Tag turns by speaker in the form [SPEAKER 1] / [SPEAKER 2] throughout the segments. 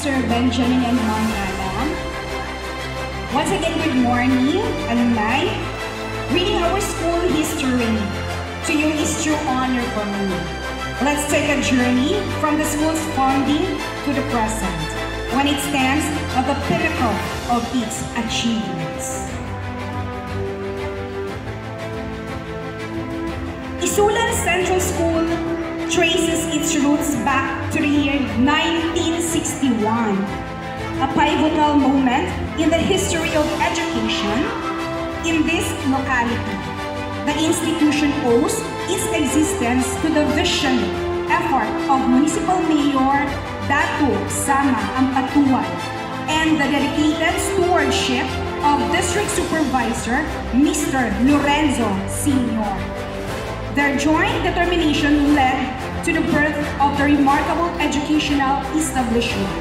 [SPEAKER 1] Sir Benjamin and Ma'am Adam. Once again, good morning, alumni. Reading our school history to you is true honor for me. Let's take a journey from the school's founding to the present, when it stands at the pinnacle of its achievements. Isulan Central School traces its roots back to the year 1961, a pivotal moment in the history of education in this locality. The institution owes its existence to the vision, effort of Municipal Mayor Datu Sama Ampatuan and the dedicated stewardship of District Supervisor Mr. Lorenzo Sr. Their joint determination led to the birth of the remarkable educational establishment.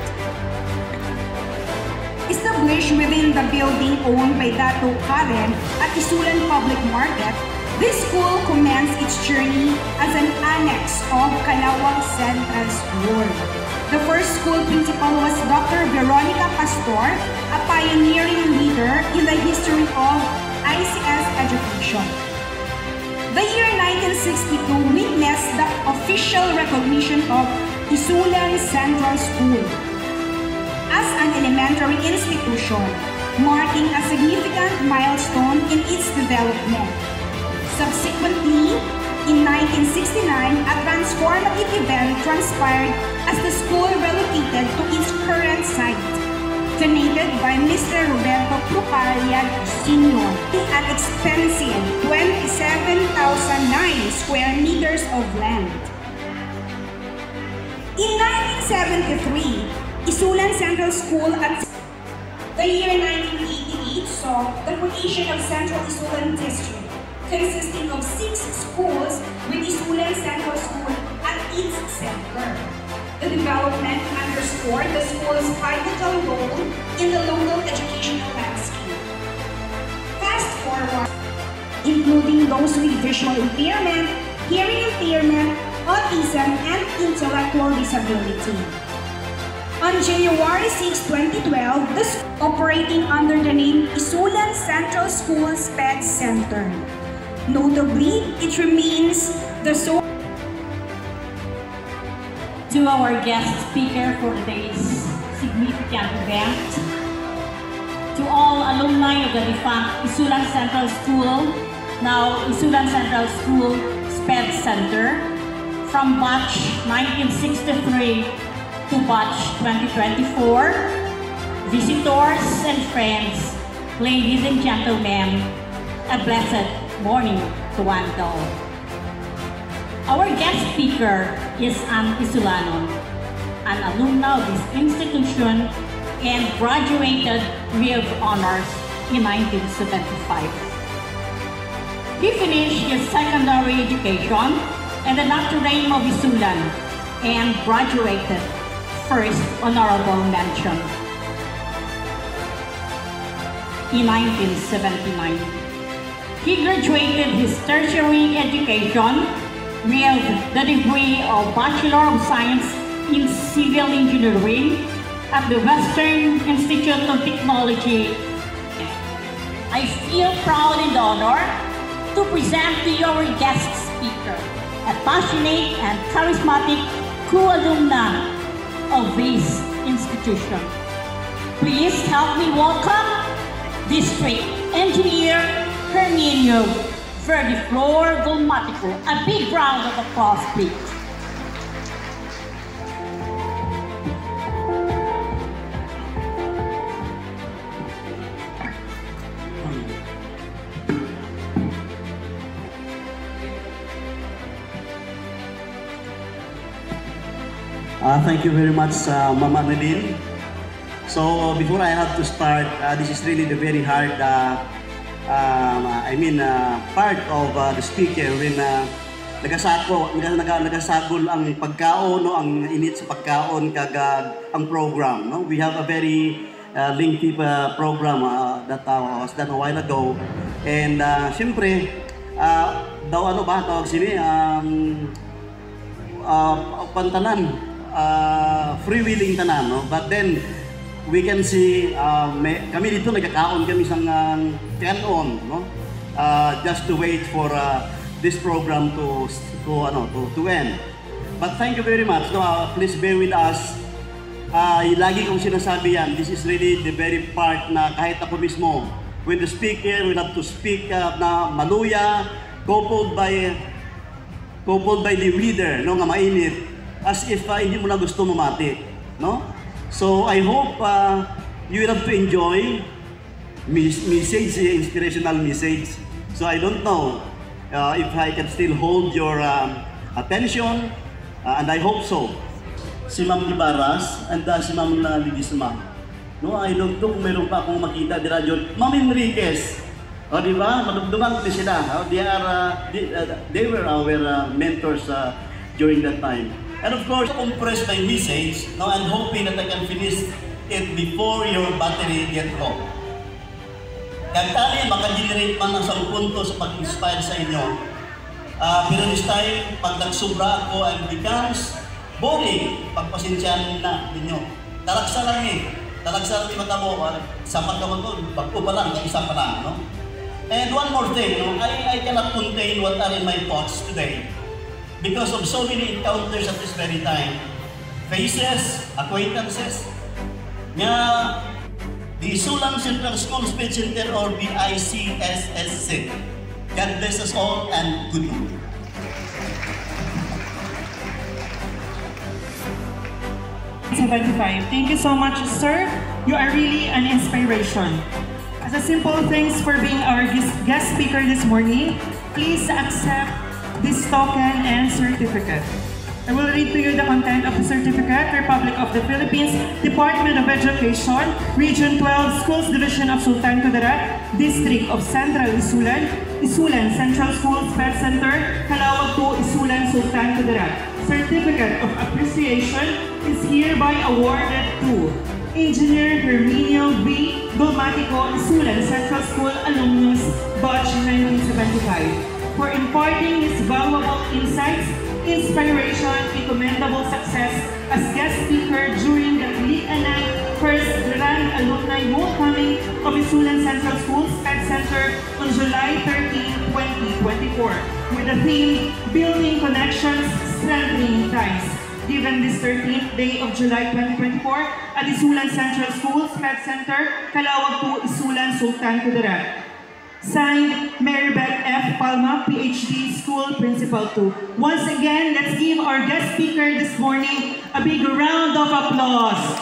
[SPEAKER 1] Established within the building owned by Dato Karen at Isulan Public Market, this school commenced its journey as an annex of Calawag Central School. The first school principal was Dr. Veronica Pastor, a pioneering leader in the history of ICS education. The year 1962 witnessed the official recognition of Isulan Central School as an elementary institution, marking a significant milestone in its development. Subsequently, in 1969, a transformative event transpired as the school relocated to its current site, donated by Mr. Roberto Prucarian Sr. an expensive 27,009 square meters of land. In 1973, Isulan Central School at the year 1988 saw the creation of Central Isulan District, consisting of 6 schools with Isulan Central School at its center. The development underscored the school's pivotal role in the local educational landscape. Fast forward, including those with visual impairment, hearing impairment, autism, and intellectual disability. On January 6, 2012, the school operating under the name Isulan Central School SPED Center. Notably, it remains the sole
[SPEAKER 2] to our guest speaker for today's significant event, to all alumni of the defunct Isulan Central School, now Isulan Central School SPED Center, from batch 1963 to batch 2024, visitors and friends, ladies and gentlemen, a blessed morning to one and all. Our guest speaker is an Isulanon, an alumna of this institution and graduated with honors in 1975. He finished his secondary education in the Notre-Dame of Isulan and graduated first honorable mention in 1979. He graduated his tertiary education with the degree of Bachelor of Science in Civil Engineering at the Western Institute of Technology. I feel proud and honored to present to you our guest speaker, a passionate and charismatic co-alumna of this institution. Please help me welcome District Engineer Herminio Verdiflor Gulmatico. A big round of applause, please.
[SPEAKER 3] Thank you very much, Mama Nadine. So before I have to start, this is really the very hard part of the speaker when nagasagol ang pagkaon, no, ang init sa pagkaon kagag ang program, no. We have a very lengthy program that was done a while ago, and siyempre daw ano ba tawag sini pantanan freewheeling tanan, no? But then, we can see, kami dito nagkakaon kami sang canon, no? Just to wait for this program to end. But thank you very much. No? Please bear with us. Lagi kong sinasabi yan, this is really the very part na kahit ako mismo, when the speaker will have to speak na maluya, coupled by the leader, no, nga mainit, as if hindi mo na gusto mamati, no? So I hope you will have to enjoy message, inspirational message. So I don't know if I can still hold your attention, and I hope so. Si Ma'am Ibaras and si Ma'am Lidisma. No, I don't know kung meron pa akong makita di radyo. Ma'am Enriquez, o di ba? Madugdugang din sila. They were our mentors during that time. And of course, compress my message. No, I'm hoping that I can finish it before your battery get low. Kagtali, maka-generate man ng 10 punto sa pag-inspire sa inyo. Pero this time, pag nagsubra ako, it becomes boring. Pagpasensyahan na ninyo. Talagsa lang Talagsa lang matabo. Sama ka mo ito, bago pa lang, isa pa lang. No? And one more thing, no? I cannot contain what are in my thoughts today. Because of so many encounters at this very time. Faces, acquaintances. Nga, the Isulan Central School Speech Center or the ICSSC. God bless us all and good night.
[SPEAKER 4] Thank you so much, sir. You are really an inspiration. As a simple thanks for being our guest speaker this morning, please accept this token and certificate. I will read to you the content of the certificate. Republic of the Philippines, Department of Education, Region 12, Schools Division of Sultan Kudarat, District of Central Isulan, Isulan Central Schools Pet Center, Calawag 2, Isulan, Sultan Kudarat. Certificate of Appreciation is hereby awarded to Engineer Herminio B. Dolmatico, Isulan Central School Alumnus, Batch 1975, for imparting his valuable insights, inspiration, and commendable success as guest speaker during the Lianag First Grand Alumni Homecoming of Isulan Central Schools Pet Center on July 13, 2024, with the theme, Building Connections, Strengthening Ties. Given this 13th day of July 2024 at Isulan Central Schools Pet Center, Calawag 2, Isulan, Sultan Kudarat. Signed, Maribeth F. Palma, PhD, School Principal 2. Once again, let's give our guest speaker this morning a big round of applause.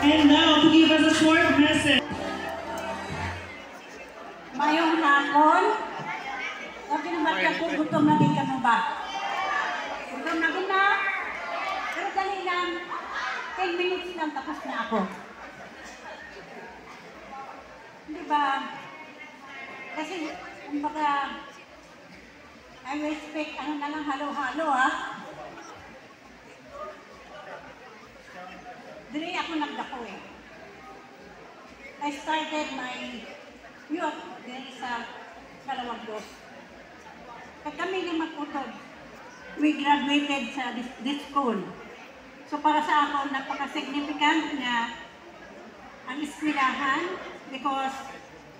[SPEAKER 4] And now, to give us a short message.
[SPEAKER 2] Mayong hapon, sabi naman ka po, gutom na din ka mo ba? Gutom na din na. Pero dali lang, 10 minutes lang tapos na ako. Di ba? Kasi, kumbaga, I respect, ano na lang, halo-halo ha. Dili ako nagdako eh. I started my youth dili sa Calawag 2. Pag kami ni magputod, we graduated sa this school. So para sa ako, napaka-significant na ang eskwelahan because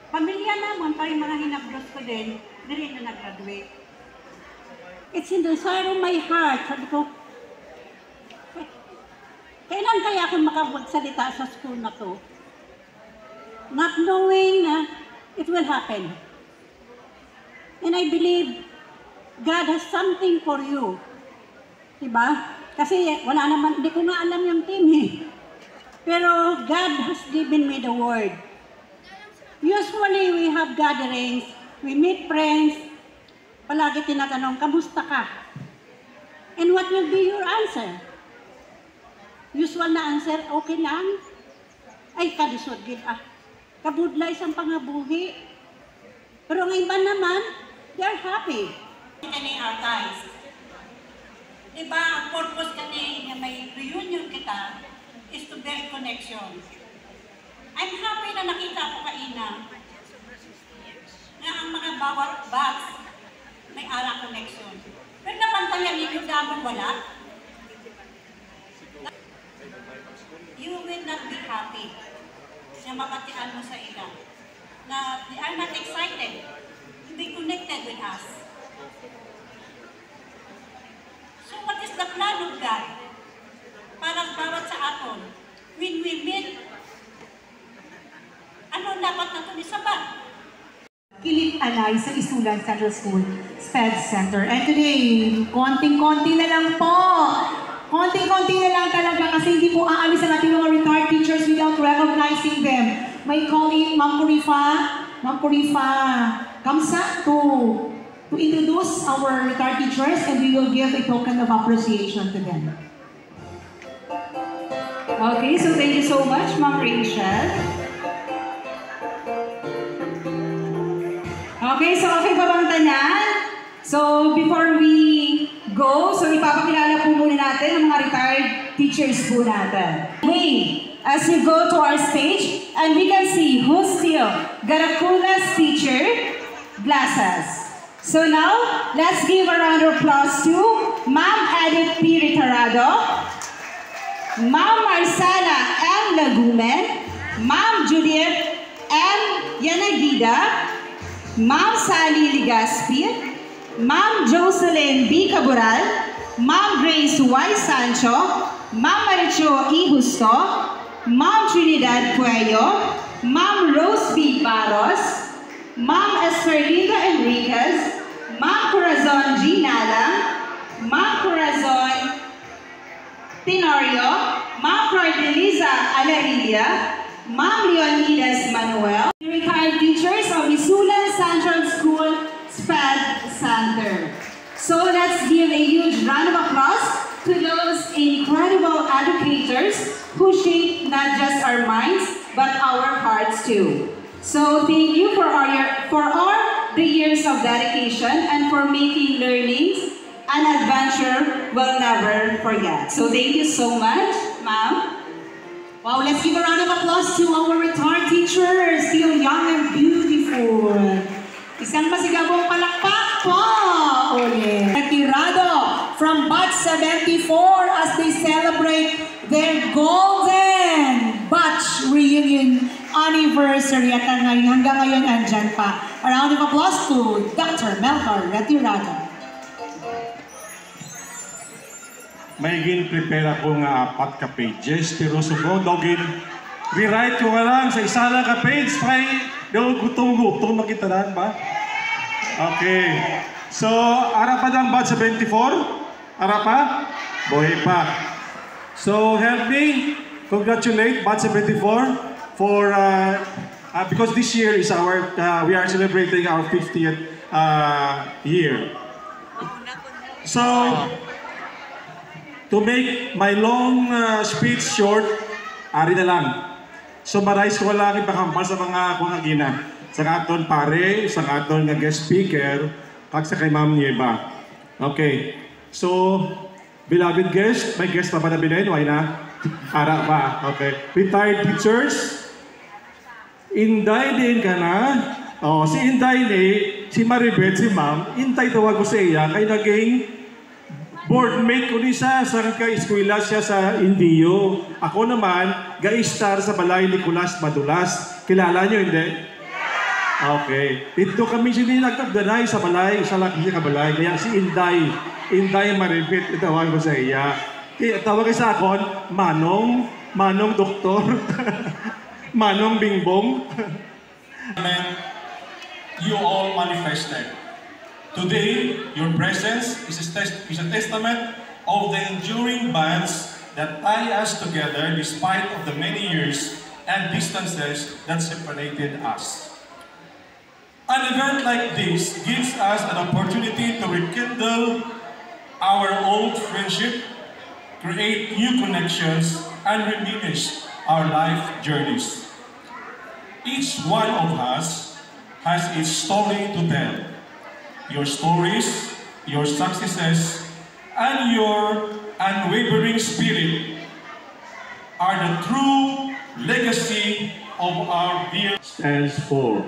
[SPEAKER 2] pamilya naman pa yung mga hinabdos ko din, dili na nag-graduate. It's in the desire of my heart. Sabi ko, kailan kaya ako makapagsalita sa school na to? Not knowing na it will happen. And I believe God has something for you. Diba? Kasi wala naman, hindi ko na alam yung team eh. Pero God has given me the word. Usually we have gatherings, we meet friends, palagi tinatanong, kamusta ka? And what will be your answer?
[SPEAKER 5] usual na answer, okay lang. Ay, kalisod gid kabudlay sang pangabuhi. Pero ang iba naman, they're happy. Kani archives. Diba, ang purpose kani na may reunion kita is to build connection. I'm happy na nakita ko kaina na ang mga bawat batch may ara connection. Pero napantayan ninyo damang wala. You will not be happy na mapatian mo sa ila na they are not excited to be connected with us. So what is the plan of God para bawat sa aton? When we meet, ano dapat natin isabat?
[SPEAKER 1] Kilit alay sa Isulan Central School SPED Center. And today, konting-konti na lang po. Konting-konti na lang talaga kasi hindi po aalis ang ating mga retired teachers without recognizing them. May calling Ma'am Corifa, Kamsa to introduce our retired teachers and we will give a token of appreciation to them.
[SPEAKER 6] Okay, so thank you so much, Ma'am Rachel. Okay, so okay pa bang tanan? So before we go, so ipapakilala po muna natin ang mga retired teachers po natin. Wait, as you go to our stage, and we can see who's still Garaculas teacher, glasses. So now, let's give a round of applause to Ma'am Edith P. Ritarado, Ma'am Marsala M. Lagumen, Ma'am Juliet M. Yanagida, Ma'am Sally Ligaspi, Ma'am Jocelyn B. Caboral, Ma'am Grace Y. Sancho, Ma'am Maricho E. Justo, Ma'am Trinidad Puello, Ma'am Rose B. Barros, Ma'am Esperlinda Enriquez, Ma'am Corazon G. Nalang, Ma'am Corazon Tenorio, Ma'am Cordeliza Alarilla, Ma'am Leonidas Manuel, retired teachers of Isulan Central School SPED Center. So let's give a huge round of applause to those incredible educators who shape not just our minds but our hearts too. So thank you for all the years of dedication and for making learnings an adventure we'll never forget. So thank you so much, ma'am.
[SPEAKER 1] Wow, let's give a round of applause to our retired teachers, still young and beautiful. Isang masigabong palakpak po ulit. Retirado from batch 74 as they celebrate their golden batch reunion anniversary. At hanggang ngayon andyan pa. A round of applause to Dr. Melchor Retirado.
[SPEAKER 7] May prepare ako nga 4 ka pages, pero sugod dogin rewrite ko nga lang sa isa lang ka page, try daw gutong-gutong makitanan ba? Okay. So, ara pa lang batch 74? Ara pa? Buhay pa. So, help me congratulate batch 74 for because this year is our we are celebrating our 50th year. So, to make my long speech short, ari na lang. Summarize ko lang ipakampal sa mga kung agina. Sa aton pare, sa aton nga guest speaker, kag sa kay Ma'am Nieva. Okay. So, beloved guest, may guest pa ba na bilhin? Why na? Ara pa. Okay. Retired teachers, Inday din ka na. Oh, si Inday ni, si Maribet, si Ma'am, Intay tawag ko sa iya, kay naging boardmate ko ni sa ka-eskwela siya sa Indio. Ako naman, ga-star sa Balay Nicolas Madulas. Kilala niyo, hindi? Okay. Dito kami siya nagtagdanay sa Balay, sa laki siya kabalay. Kaya si Inday Maribit, itawag ko sa iya. Tawag sa akon, Manong Doktor, Manong Bingbong.
[SPEAKER 8] You all manifested. Today, your presence is a testament of the enduring bonds that tie us together despite of the many years and distances that separated us. An event like this gives us an opportunity to rekindle our old friendship, create new connections, and reminisce our life journeys. Each one of us has its story to tell. Your stories, your successes, and your unwavering spirit are the true legacy of our dear
[SPEAKER 7] Stands for.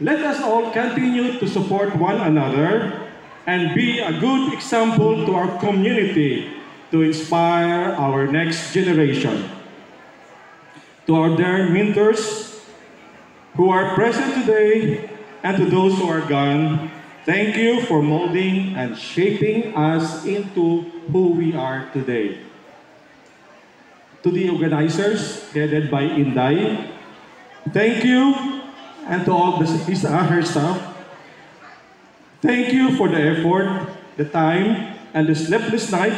[SPEAKER 7] Let us all continue to support one another and be a good example to our community to inspire our next generation. To our dear mentors who are present today and to those who are gone, thank you for molding and shaping us into who we are today. To the organizers headed by Inday, thank you, and to all her staff, thank you for the effort, the time, and the sleepless night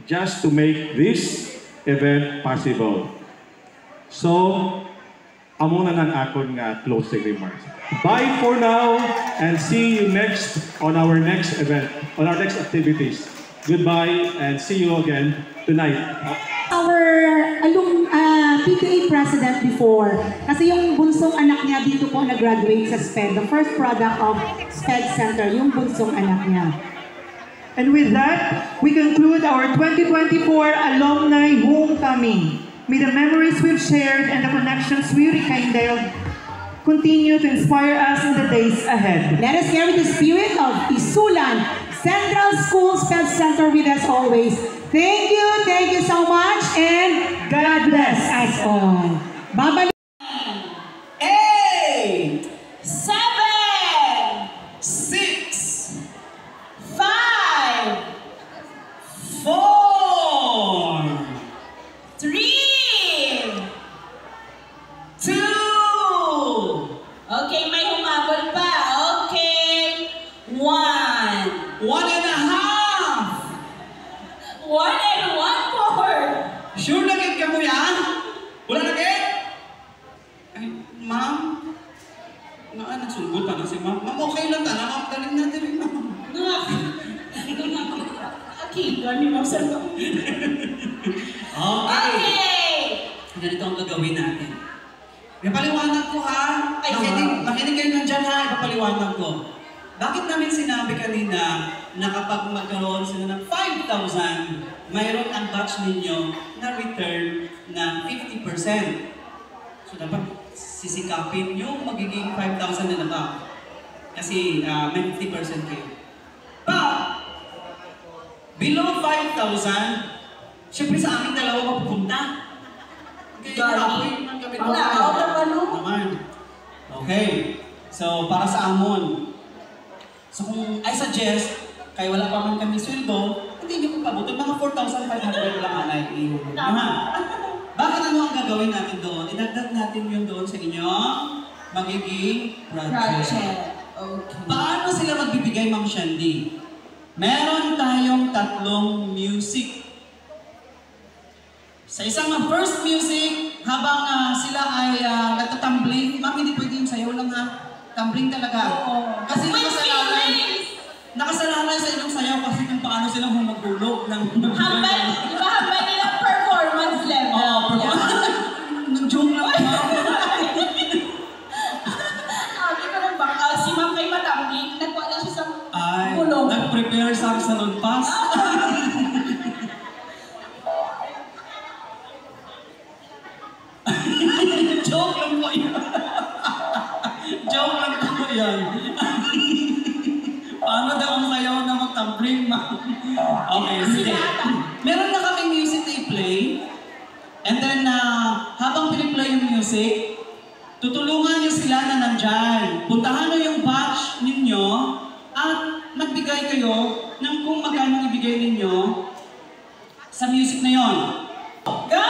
[SPEAKER 7] just to make this event possible. So, amo na ng akon nga closing remarks. Bye for now, and see you next on our next event, on our next activities. Goodbye, and see you again tonight.
[SPEAKER 6] Our PTA president before, kasi yung bunsong anak niya dito po nag-graduate sa SPED, the first product of SPED Center, yung bunsong anak niya.
[SPEAKER 4] And with that, we conclude our 2024 Alumni Homecoming. May the memories we've shared and the connections we rekindled continue to inspire us in the days ahead.
[SPEAKER 6] Let us carry the spirit of Isulan Central School SPED Center with us always. Thank you so much, and God bless us all. Babalik.
[SPEAKER 5] 8, 7, 6, 5, 4, 3, 2. Okay, may humabol pa. Okay. 1, 1.5. 1 and 1/4. Sure na gid ka mo yan? Wala na gid? Ay, ma'am. Nagsunggot na si ma'am. Ma'am, okay lang ta. Ma'am, daling natin rin, ma'am. Okay, gani mo sa to. Okay. Ganito ang gagawin natin. Ipapaliwanag ko ha. Ay, makinig kayo nandyan ha. Ipapaliwanag ko. Bakit namin sinabi kanina na kapag magkaroon sila ng 5,000, mayroon ang batch ninyo na return na 50%. So dapat sisikapin yung magiging 5,000 na ba? Kasi may 50% kayo. But, below 5,000, syempre sa aming dalawa mapupunta. Kaya kapin ng kami naman. Okay. So, para sa amon. So kung I suggest, kaya wala pa man kami sweldo, hindi nyo pabutin, mga 4,500 lang alay. Tama. Bakit ano ang gagawin natin doon? Idagdag natin yun doon sa inyong magiging project. Okay. Paano sila magbibigay, Ma'am Shandy? Meron tayong 3 music. Sa isang first music, habang sila ay nagtatumbling, ma'am, hindi pwede yung sayo lang ha. Tumbling talaga. Oo. Kasi nakasalalay sa inyong sayaw kasi kung paano sila humagulog ng hambay nilang performance level. Oo, performance. Nag-joke lang ma'am. Hindi ko lang baka si ma'am kay matumbling, nagwala siya sa gulong. Nag-prepare sa salon pass. Joke lang po yun. Joke lang po yan. Paano daw ang sayaw na mag-tumbling, ma'am? Okay, sige. Meron na kaming music na i-play. And then, habang piniplay yung music, tutulungan niyo sila na nandyan. Puntahan niyo yung batch ninyo at magbigay kayo ng kung magkano ibigay ninyo sa music na yon. Go!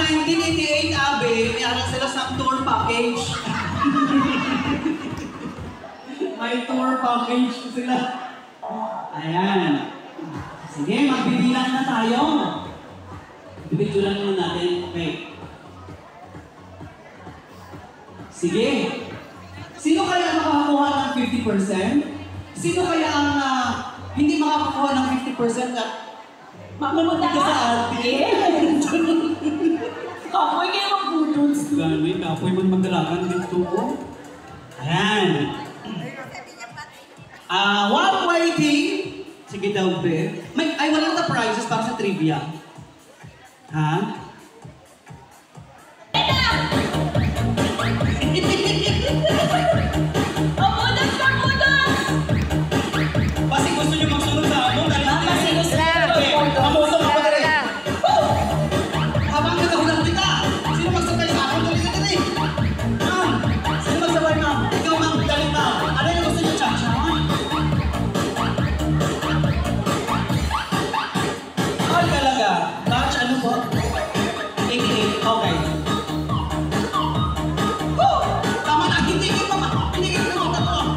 [SPEAKER 9] 1988, Abe, may aral sila sa tour package. May tour package sila. Ayan. Sige, magbibilang na tayo. Bibigyan muna natin. Okay. Sige. Sino kaya makakakuha ng 50%? Sino kaya ang hindi makakakuha ng 50% at
[SPEAKER 2] Mamunta ka
[SPEAKER 9] sa atin?
[SPEAKER 2] Kapoy kayo mag-budons.
[SPEAKER 9] Grabe, kapoy man magdalagan dito ko. Ayan. While waiting, sige daw, be. Ay, walang na prizes para sa trivia. Ha? Basi gusto nyo magsunod sa ako, dahil kasi gusto Mamoto ka pa rin. Habang nagkahulang kita, sino magsabay sa akin? Dali. Ma'am, sino magsabay, ma'am? Ikaw, ma'am, dali, ma'am. Ano yung gusto nyo, Chacha? Ay, talaga. Touch, ano po? 88, okay. Tama na, hindi kita, ma'am. Hindi kita, ma'am.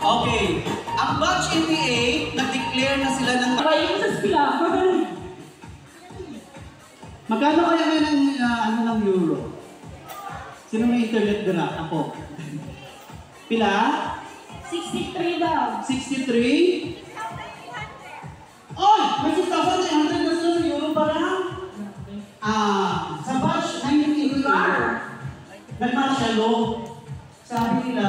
[SPEAKER 9] Okay, ang batch NPA, nag-declare na sila ng...
[SPEAKER 2] Kayo sa spilakan.
[SPEAKER 9] Magkano kaya ngayon ng euro? Sino may internet dira? Ako. Pila?
[SPEAKER 2] 63 daw.
[SPEAKER 9] 63? Oh! May 6,300 na sila ng euro pa lang? Sa batch 1980, nagmarsyalo. Sabi nila,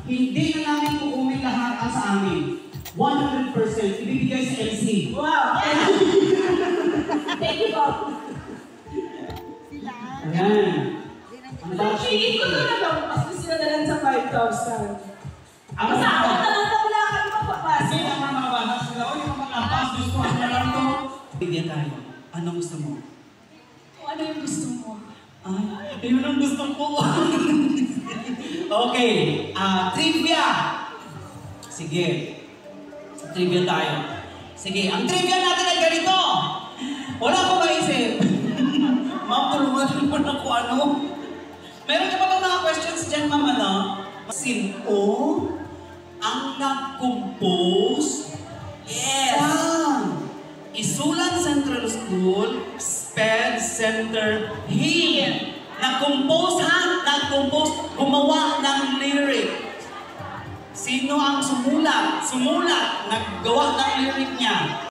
[SPEAKER 9] hindi na namin kukumin lahat ang sa amin. 100% ibibigay sa MC.
[SPEAKER 2] Wow! Thank you, Bob.
[SPEAKER 9] Ayan. Ang batch
[SPEAKER 2] Piliin ko na daw, kasi sila na lang sa 5,000.
[SPEAKER 9] Ang
[SPEAKER 2] Sa ako na lang na wala kami magpapasok.
[SPEAKER 9] Kasi naman mga bata sila, o yung mga lapas, gusto ko na lang to. Bigyan tayo. Ano gusto mo?
[SPEAKER 2] Kung ano yung gusto mo.
[SPEAKER 9] Ay, yun ang gusto ko. Okay, trivia. Sige, trivia tayo. Sige, ang trivia natin ay ganito. Wala ko maisip. Ma'am, tulungan mo na kung ano. Meron ka ba bang mga questions dyan, ma'am, ano? Sino ang nag-compose sa Isulan Central School SPED Center Hymn? Nag-compose, ha? Nag-compose, gumawa ng lyric. Sino ang sumulat? Naggawa ng lyric niya.